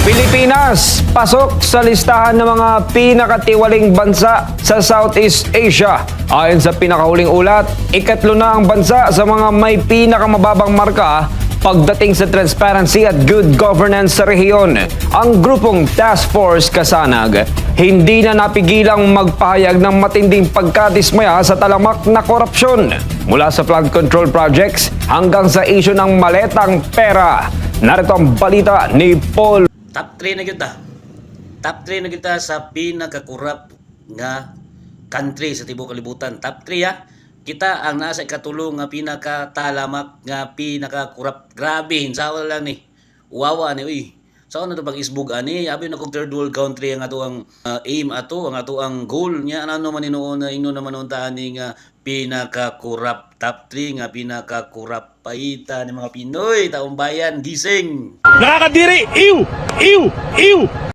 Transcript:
Pilipinas, pasok sa listahan ng mga pinakatiwaling bansa sa Southeast Asia. Ayon sa pinakahuling ulat, ikatlo na ang bansa sa mga may pinakamababang marka pagdating sa transparency at good governance sa rehiyon. Ang grupong Task Force Kasanag hindi na napigilang magpahayag ng matinding pagkadismaya sa talamak na korupsyon. Mula sa flood control projects hanggang sa isyu ng maletang pera. Narito ang balita ni Paul. Top 3 na kita. Top 3 na kita sa pinakakurap nga country sa tibuok kalibutan. Top 3 ha. Kita ang nasa ikatulong nga pinakatalamak nga pinakakurap. Grabe, hinsawa lang ni. Uwawa ni uy. Saan na ito pag-isbog ani? Abi na kong third world country ang ato ang aim ato, ang ato ang goal niya. Ano man inoon na ino naman untaan ni nga pinakakurap. Top 3 nga pinakakurap. Paita ni mga Pinoy, taong bayan, gising. Nakakadiri! Ew! Ew! Ew!